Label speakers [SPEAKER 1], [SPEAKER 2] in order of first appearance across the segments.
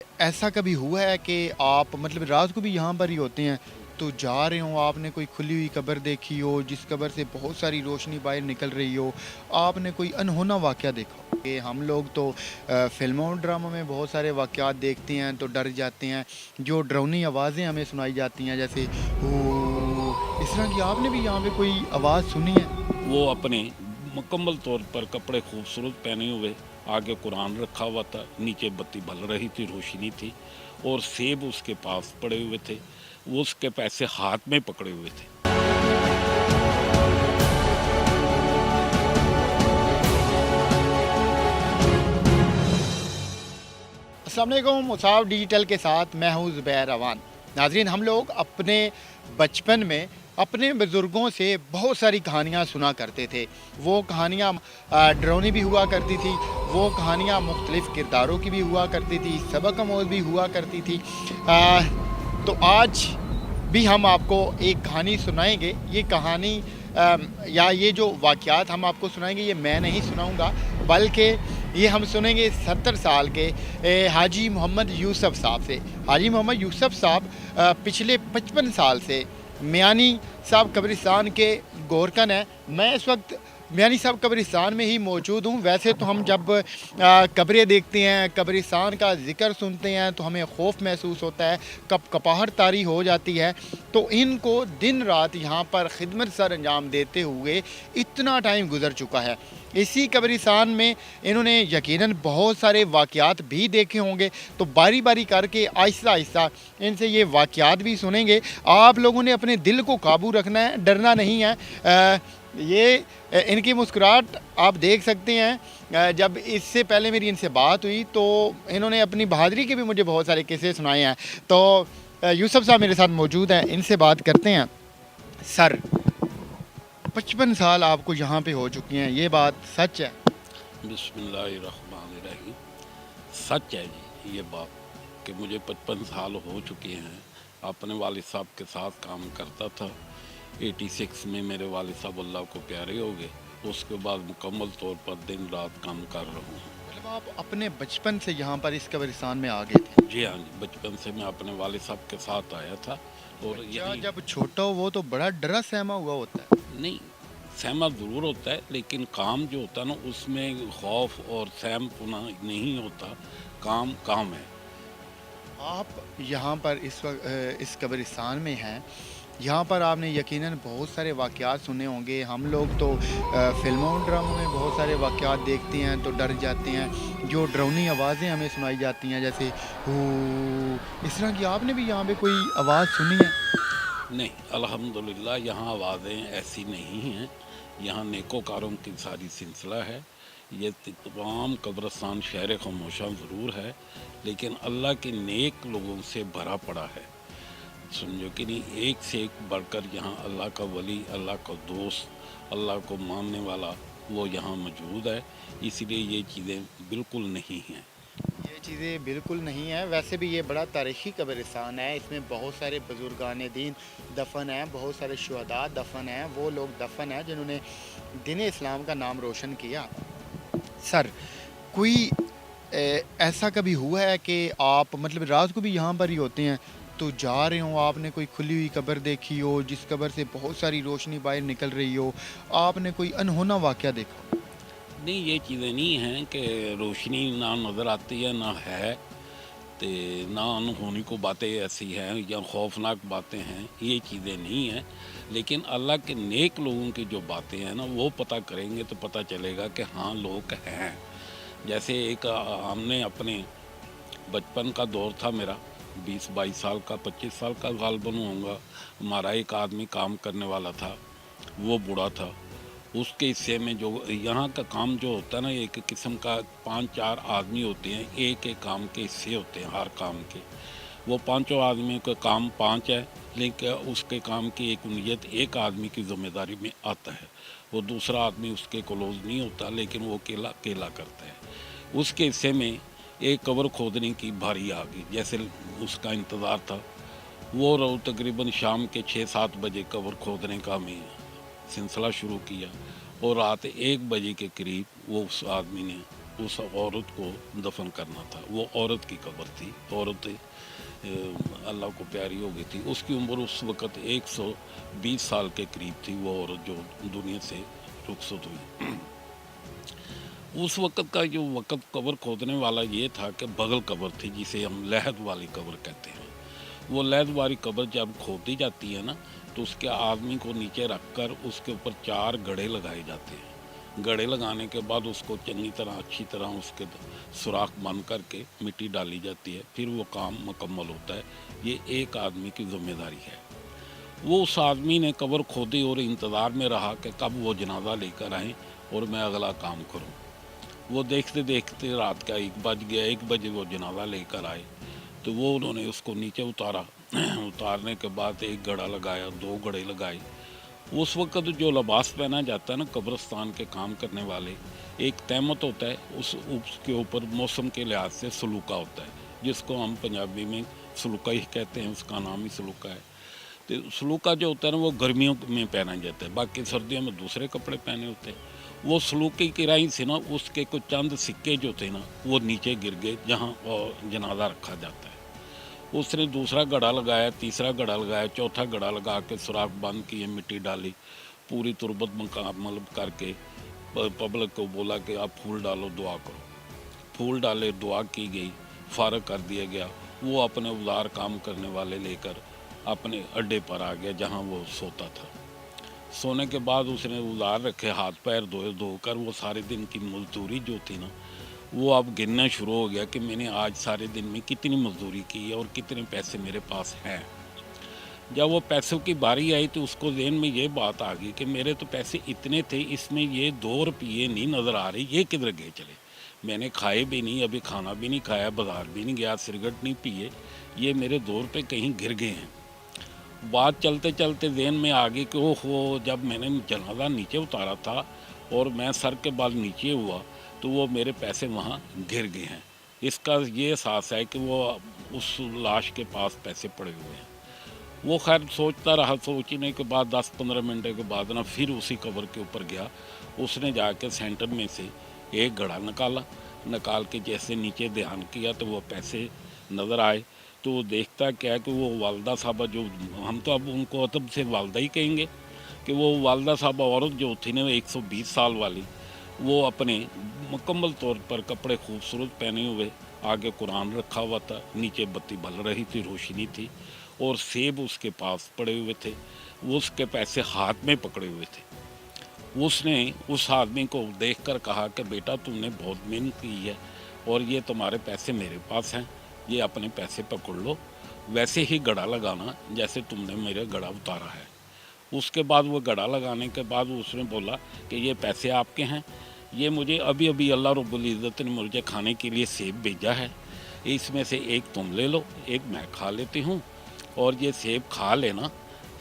[SPEAKER 1] ऐसा कभी हुआ है कि आप मतलब रात को भी यहाँ पर ही होते हैं तो जा रहे हो, आपने कोई खुली हुई कब्र देखी हो जिस कब्र से बहुत सारी रोशनी बाहर निकल रही हो, आपने कोई अनहोना वाक़या देखा हो? कि हम लोग तो फ़िल्मों और ड्रामों में बहुत सारे वाक़यात देखते हैं तो डर जाते हैं, जो डरावनी आवाज़ें हमें सुनाई जाती हैं जैसे ओह! इस तरह की आपने भी यहाँ पे कोई आवाज़ सुनी है?
[SPEAKER 2] वो अपने मुकम्मल तौर पर कपड़े खूबसूरत पहने हुए, आगे कुरान रखा हुआ था, नीचे बत्ती बल रही थी, रोशनी थी और सेब उसके पास पड़े हुए थे। वो उसके पैसे हाथ में पकड़े हुए थे।
[SPEAKER 1] अस्सलाम वालेकुम, मुसाब डिजिटल के साथ मैं हूँ ज़ुबैर अवान। नाज़रीन, हम लोग अपने बचपन में अपने बुज़ुर्गों से बहुत सारी कहानियाँ सुना करते थे। वो कहानियाँ डरावनी भी हुआ करती थी, वो कहानियाँ मुख्तलिफ़ किरदारों की भी हुआ करती थी, सबक आमोज़ भी हुआ करती थी। तो आज भी हम आपको एक कहानी सुनाएँगे। ये कहानी या ये जो वाक़यात हम आपको सुनाएँगे ये मैं नहीं सुनाऊँगा, बल्कि ये हम सुनेंगे 70 साल के हाजी मोहम्मद यूसुफ़ साहब से। हाजी मोहम्मद यूसुफ़ साहब पिछले 55 साल से मियानी साहब कब्रिस्तान के गोरकन हैं। मैं इस वक्त मियानी साहब कब्रिस्तान में ही मौजूद हूँ। वैसे तो हम जब कब्रें देखते हैं, कब्रिस्तान का ज़िक्र सुनते हैं तो हमें खौफ महसूस होता है, कपकपाहट तारी हो जाती है। तो इनको दिन रात यहाँ पर खिदमत सर अंजाम देते हुए इतना टाइम गुज़र चुका है। इसी कब्रिस्तान में इन्होंने यकीनन बहुत सारे वाक़यात भी देखे होंगे, तो बारी बारी करके आहिस्ता आहिस्ता इनसे ये वाक़यात भी सुनेंगे। आप लोगों ने अपने दिल को काबू रखना है, डरना नहीं है। इनकी मुस्कुराहट आप देख सकते हैं। जब इससे पहले मेरी इनसे बात हुई तो इन्होंने अपनी बहादुरी के भी मुझे बहुत सारे किस्से सुनाए हैं। तो यूसुफ़ साहब मेरे साथ मौजूद हैं, इनसे बात करते हैं। सर, 55 साल आपको यहाँ पे हो चुकी हैं, ये बात सच है?
[SPEAKER 2] बिस्मिल्लाहिर्रहमानिर्रहीम। सच है जी ये बात कि मुझे 55 साल हो चुके हैं। अपने वालिद साहब के साथ काम करता था। 86 में मेरे वालिद साहब अल्लाह को प्यारे हो गए। उसके बाद मुकम्मल तौर पर दिन रात काम कर रहा हूँ।
[SPEAKER 1] मतलब आप अपने बचपन से यहाँ पर इस कब्रिस्तान में आ गए थे?
[SPEAKER 2] जी हाँ जी, बचपन से मैं अपने वालिद साहब के साथ आया था और
[SPEAKER 1] बच्चा
[SPEAKER 2] यही
[SPEAKER 1] जब छोटा हो वो तो बड़ा डरा सहमा हुआ होता है।
[SPEAKER 2] नहीं, सहमा ज़रूर होता है लेकिन काम जो होता है ना उसमें खौफ और सहमपना नहीं होता। काम काम है।
[SPEAKER 1] आप यहाँ पर इस वक्त इस कब्रिस्तान में हैं, यहाँ पर आपने यकीनन बहुत सारे वाक़यात सुने होंगे। हम लोग तो फ़िल्मों और ड्रामों में बहुत सारे वाक़यात देखते हैं तो डर जाते हैं, जो डरावनी आवाज़ें हमें सुनाई जाती हैं जैसे ओह! इस तरह की आपने भी यहाँ पे कोई आवाज़ सुनी है?
[SPEAKER 2] नहीं, अल्हम्दुलिल्लाह यहाँ आवाज़ें ऐसी नहीं हैं। यहाँ नेकोकारों की सारी सिलसिला है। ये तमाम कब्रिस्तान शहर खामोशा ज़रूर है लेकिन अल्लाह के नेक लोगों से भरा पड़ा है। समझो कि नहीं, एक से एक बढ़कर यहाँ अल्लाह का वली, अल्लाह का दोस्त, अल्लाह को मानने वाला वो यहाँ मौजूद है। इसलिए ये चीज़ें बिल्कुल नहीं हैं।
[SPEAKER 1] ये चीज़ें बिल्कुल नहीं है। वैसे भी ये बड़ा तारीख़ी कब्रिस्तान है, इसमें बहुत सारे बुज़ुर्गान दीन दफ़न हैं, बहुत सारे शुहदा दफ़न हैं, वो लोग दफ़न हैं जिन्होंने दीन इस्लाम का नाम रोशन किया। सर, कोई ऐसा कभी हुआ है कि आप मतलब रात को भी यहाँ पर ही होते हैं तो जा रहे हो, आपने कोई खुली हुई कब्र देखी हो जिस कब्र से बहुत सारी रोशनी बाहर निकल रही हो, आपने कोई अनहोना वाक़या देखा हो?
[SPEAKER 2] नहीं, ये चीज़ें नहीं हैं कि रोशनी ना नज़र आती है ना है, तो ना अनहोनी को बातें ऐसी हैं या खौफनाक बातें हैं, ये चीज़ें नहीं हैं। लेकिन अल्लाह के नेक लोगों की जो बातें हैं ना वो पता करेंगे तो पता चलेगा कि हाँ लोग हैं। जैसे एक हमने अपने बचपन का दौर था मेरा, 20-22 साल का, 25 साल का गालबन होऊंगा। हमारा एक आदमी काम करने वाला था, वो बूढ़ा था। उसके हिस्से में जो यहाँ का काम जो होता है ना, एक किस्म का 5-4 आदमी होते हैं, एक एक काम के हिस्से होते हैं हर काम के। वो पांचों आदमियों का काम 5 है लेकिन उसके काम की एक नियत एक आदमी की जिम्मेदारी में आता है। वो दूसरा आदमी उसके क्लोज नहीं होता लेकिन वो अकेला अकेला करता है। उसके हिस्से में एक कब्र खोदने की भारी आ गई, जैसे उसका इंतज़ार था। वो तकरीबन शाम के 6-7 बजे कब्र खोदने का हमें सिलसिला शुरू किया और रात 1 बजे के करीब वो उस आदमी ने उस औरत को दफन करना था। वो औरत की कब्र थी, औरत अल्लाह को प्यारी हो गई थी। उसकी उम्र उस वक़्त 120 साल के करीब थी, वो औरत जो दुनिया से रुखसत हुई। उस वक़्त का जो वक़्त कब्र खोदने वाला ये था कि बगल कब्र थी, जिसे हम लहद वाली कब्र कहते हैं। वो लहद वाली कब्र जब खोदी जाती है ना, तो उसके आदमी को नीचे रख कर उसके ऊपर 4 गड्ढे लगाए जाते हैं। गड्ढे लगाने के बाद उसको चंगी तरह अच्छी तरह उसके सुराख बंद करके मिट्टी डाली जाती है, फिर वो काम मुकम्मल होता है। ये एक आदमी की ज़िम्मेदारी है। वो उस आदमी ने कब्र खोदी और इंतज़ार में रहा कि कब वो जनाजा लेकर आएँ और मैं अगला काम करूँ। वो देखते देखते रात का 1 बज गया। 1 बजे वो जनाजा लेकर आए, तो वो उन्होंने उसको नीचे उतारा। उतारने के बाद 1 गड्ढा लगाया, 2 गड्ढे लगाए। उस वक़्त जो लिबास पहना जाता है ना कब्रिस्तान के काम करने वाले, एक तहमत होता है, उसके ऊपर मौसम के लिहाज से सलूका होता है, जिसको हम पंजाबी में सलूका ही कहते हैं, उसका नाम ही सलूका है। तो सलूका जो होता है ना, वो गर्मियों में पहना जाता है, बाकी सर्दियों में दूसरे कपड़े पहने होते हैं। वो सलूके की राही से ना उसके कुछ चंद सिक्के जो थे ना, वो नीचे गिर गए जहाँ जनाजा रखा जाता है। उसने दूसरा गड्ढा लगाया, तीसरा गड्ढा लगाया, चौथा गड्ढा लगा के सुराख बंद किए, मिट्टी डाली, पूरी तुरबत मुकम्मल करके पब्लिक को बोला कि आप फूल डालो, दुआ करो। फूल डाले, दुआ की गई, फारग कर दिया गया। वो अपने उदार काम करने वाले लेकर अपने अड्डे पर आ गया जहाँ वो सोता था। सोने के बाद उसने उदार रखे, हाथ पैर धोकर वो सारे दिन की मजदूरी जो थी ना, वो अब गिनना शुरू हो गया कि मैंने आज सारे दिन में कितनी मजदूरी की है और कितने पैसे मेरे पास हैं। जब वो पैसों की बारी आई तो उसको ज़हन में ये बात आ गई कि मेरे तो पैसे इतने थे, इसमें ये 2 रुपये नहीं नज़र आ रहे, ये किधर गए चले। मैंने खाए भी नहीं, अभी खाना भी नहीं खाया, बाज़ार भी नहीं गया, सिगरेट नहीं पिए, ये मेरे 2 रुपये कहीं गिर गए हैं। बात चलते चलते ज़हन में आ गई कि ओहो, जब मैंने जनाजा नीचे उतारा था और मैं सर के बल नीचे हुआ, तो वो मेरे पैसे वहाँ गिर गए हैं। इसका ये एहसास है कि वो उस लाश के पास पैसे पड़े हुए हैं। वो खैर सोचता रहा, सोचने के बाद 10-15 मिनट के बाद ना फिर उसी कब्र के ऊपर गया। उसने जाके सेंटर में से 1 घड़ा निकाला, निकाल के जैसे नीचे ध्यान किया तो वो पैसे नज़र आए। तो वो देखता क्या है कि वो वालदा साहबा, जो हम तो अब उनको अदब से वालदा ही कहेंगे, कि वो वालदा साहबा औरत जो थी ना 120 साल वाली, वो अपने मुकम्मल तौर पर कपड़े खूबसूरत पहने हुए, आगे कुरान रखा हुआ था, नीचे बत्ती बल रही थी, रोशनी थी, और सेब उसके पास पड़े हुए थे। वो उसके पैसे हाथ में पकड़े हुए थे। उसने उस आदमी को देखकर कहा कि बेटा, तुमने बहुत मेहनत की है और ये तुम्हारे पैसे मेरे पास हैं, ये अपने पैसे पकड़ लो, वैसे ही गड़ा लगाना जैसे तुमने मेरे गड़ा उतारा है। उसके बाद वो गड़ा लगाने के बाद उसने बोला कि ये पैसे आपके हैं, ये मुझे अभी अभी अल्लाह रब्बुल इज़्ज़त ने मुझे खाने के लिए सेब भेजा है, इसमें से एक तुम ले लो, एक मैं खा लेती हूँ, और ये सेब खा लेना,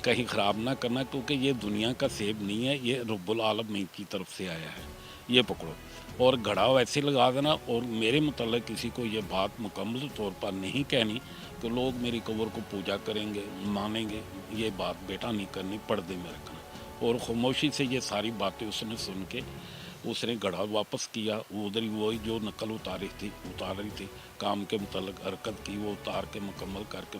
[SPEAKER 2] कहीं ख़राब ना करना, क्योंकि ये दुनिया का सेब नहीं है, ये रब्बुल आलमीन की तरफ से आया है, ये पकड़ो। और घड़ा वैसे लगा देना, और मेरे मतलब किसी को ये बात मुकम्मल तौर पर नहीं कहनी कि लोग मेरी कब्र को पूजा करेंगे, मानेंगे, ये बात बेटा नहीं करनी, पर्दे में रखना। और खामोशी से ये सारी बातें उसने सुन के उसने घड़ा वापस किया। उधर ही वही जो नकल उतार रही थी, काम के मतलब हरकत की, वो उतार के मुकम्मल करके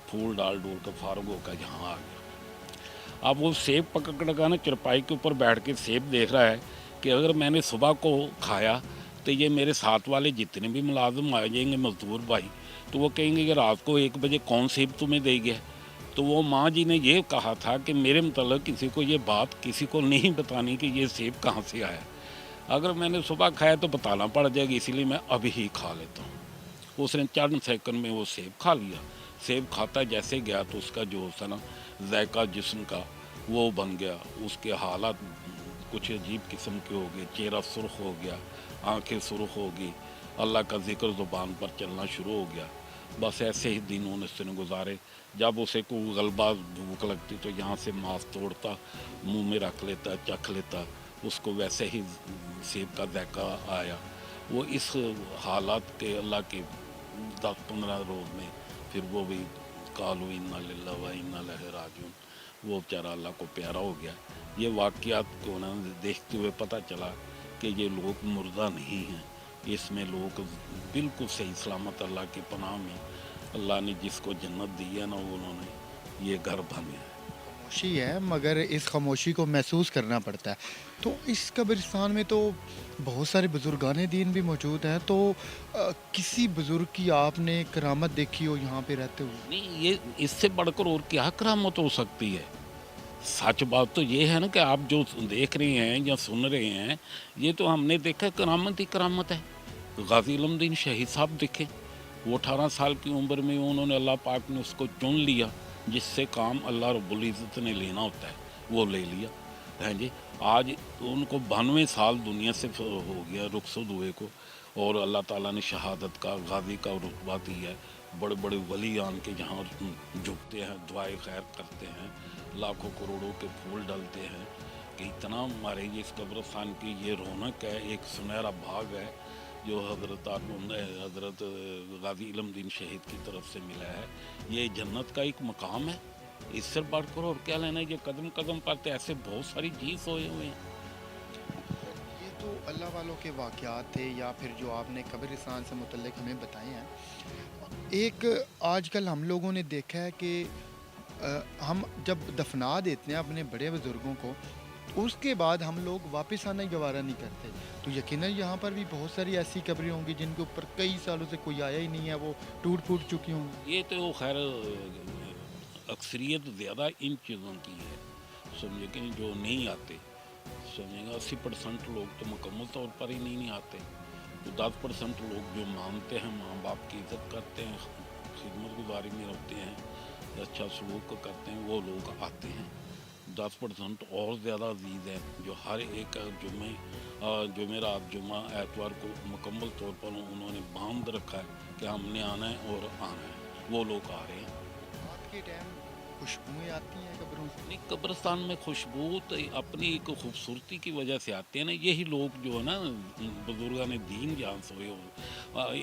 [SPEAKER 2] फूल डाल डोल कर फारग होकर यहाँ आ गया। अब वो सेब पकड़ कर ना चरपाई के ऊपर बैठ के सेब देख रहा है कि अगर मैंने सुबह को खाया तो ये मेरे साथ वाले जितने भी मुलाजिम आ जाएंगे, मजदूर भाई, तो वो कहेंगे कि रात को 1 बजे कौन सेब तुम्हें दे गया। तो वो माँ जी ने ये कहा था कि मेरे मतलब किसी को ये बात किसी को नहीं बतानी कि ये सेब कहाँ से आया, अगर मैंने सुबह खाया तो बताना पड़ जाएगा, इसीलिए मैं अभी ही खा लेता हूँ। उसने चंद सेकंड में वो सेब खा लिया। सेब खाता जैसे गया तो उसका जो होता ना जायका जिस्म का वो बन गया, उसके हालात कुछ अजीब किस्म के हो गए, चेहरा सुर्ख हो गया, आंखें सुर्ख हो गई, अल्लाह का जिक्र ज़ुबान पर चलना शुरू हो गया। बस ऐसे ही दिन उसने गुजारे। जब उसे कोई गलबा भूख लगती तो यहाँ से मांस तोड़ता, मुंह में रख लेता, चख लेता, उसको वैसे ही सेब का जायका आया। वो इस हालात के अल्लाह के 10-15 रोज़ में फिर वो भी कालू इन्ना लिल्लाहि व इन्ना इलैहि राजिऊन, वो बेचारा अल्लाह को प्यारा हो गया। ये वाक़यात को ना देखते हुए पता चला कि ये लोग मुर्दा नहीं हैं, इसमें लोग बिल्कुल सही सलामत अल्लाह की पनाह में, अल्लाह ने जिसको जन्नत दी है ना, उन्होंने ये घर बने हैं।
[SPEAKER 1] खामोशी है मगर इस खामोशी को महसूस करना पड़ता है। तो इस कब्रिस्तान में तो बहुत सारे बुजुर्गान दीन भी मौजूद हैं, तो किसी बुजुर्ग की आपने करामत देखी हो यहाँ पे रहते हुए?
[SPEAKER 2] नहीं, ये इससे बढ़कर और क्या करामत हो सकती है। सच बात तो ये है ना कि आप जो देख रहे हैं या सुन रहे हैं, ये तो हमने देखा, करामत ही करामत है। गाजी इल्मुद्दीन शहीद साहब दिखे, वो 18 साल की उम्र में उन्होंने, अल्लाह पाक ने उसको चुन लिया, जिससे काम अल्लाह रब्बुल इज़्ज़त ने लेना होता है वो ले लिया, हैं जी। आज उनको 92 साल दुनिया से हो गया रुखसत हुए को, और अल्लाह ताला ने शहादत का, गाजी का रुतबा दिया है। बड़े बड़े वली आन के जहाँ झुकते हैं, दुआए खैर करते हैं, लाखों करोड़ों के फूल डालते हैं कि इतना हमारे इस कब्रिस्तान की ये रौनक है, एक सुनहरा भाग है जो हज़रत गाजी इल्मुद्दीन शहीद की तरफ से मिला है। ये जन्नत का एक मकाम है, इससे बढ़कर और क्या लेना है। ये कदम कदम पर तो ऐसे बहुत सारी चीज़ सोए हुए हैं।
[SPEAKER 1] ये तो अल्लाह वालों के वाक़यात थे या फिर जो आपने कब्रिस्तान से मुतल्लिक़ हमें बताए हैं। एक आजकल हम लोगों ने देखा है कि हम जब दफना देते हैं अपने बड़े बुज़ुर्गों को, उसके बाद हम लोग वापस आना गवारा नहीं करते। तो यकीनन यहाँ पर भी बहुत सारी ऐसी कब्रें होंगी जिनके ऊपर कई सालों से कोई आया ही नहीं है, वो टूट फूट चुकी होंगी।
[SPEAKER 2] ये तो खैर अक्सरियत ज़्यादा इन चीज़ों की है, समझे कि जो नहीं आते, समझेगा 80% लोग तो मुकम्मल तौर पर ही नहीं आते। तो 10% लोग जो मानते हैं, माँ बाप की इज़्ज़त करते हैं, खिदमत गुजारी में होते हैं, अच्छा सलूक करते हैं, वो लोग आते हैं। 10% और ज़्यादा अजीज़ हैं जो हर एक जुमेरात, जुमा, एतवार को मुकम्मल तौर पर उन्होंने बांध रखा है कि हमने आना है और आना है, वो लोग आ रहे हैं।
[SPEAKER 1] रात के टाइम खुशबुएँ आती हैं कब्रों से।
[SPEAKER 2] नहीं, कब्रिस्तान में खुशबू तो अपनी एक खूबसूरती की वजह से आते हैं ना। यही लोग जो है ना, बुजुर्गान दीन जहाँ सोए हो,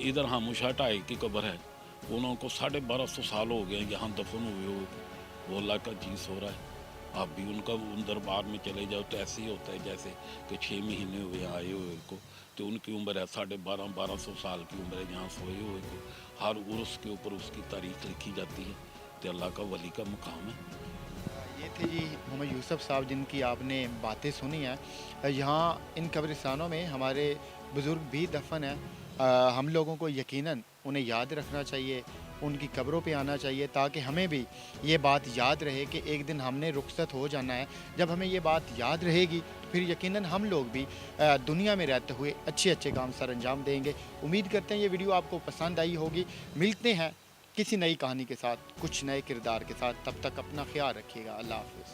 [SPEAKER 2] इधर हामुशा ढाई की कब्र है, उनको 1250 साल हो गए यहाँ दफन हुए हो, वो अल्लाह का चीज़ हो रहा है। आप भी उनका उन दरबार में चले जाओ तो ऐसे ही होता है जैसे कि 6 महीने हुए आए हुए को, तो उनकी उम्र है 1250 साल की उम्र है जहाँ सोए हुए को। हर उर्स के ऊपर उसकी तारीख लिखी जाती है, तो अल्लाह का वली का मुकाम है।
[SPEAKER 1] ये थे जी मोहम्मद यूसुफ साहब जिनकी आपने बातें सुनी हैं। यहाँ इन कब्रिस्तानों में हमारे बुज़ुर्ग भी दफन हैं। हम लोगों को यकीनन उन्हें याद रखना चाहिए, उनकी कब्रों पे आना चाहिए, ताकि हमें भी ये बात याद रहे कि एक दिन हमने रुखसत हो जाना है। जब हमें ये बात याद रहेगी तो फिर यकीनन हम लोग भी दुनिया में रहते हुए अच्छे अच्छे काम सर अंजाम देंगे। उम्मीद करते हैं ये वीडियो आपको पसंद आई होगी। मिलते हैं किसी नई कहानी के साथ, कुछ नए किरदार के साथ। तब तक अपना ख्याल रखिएगा। अल्लाह हाफ़िज़।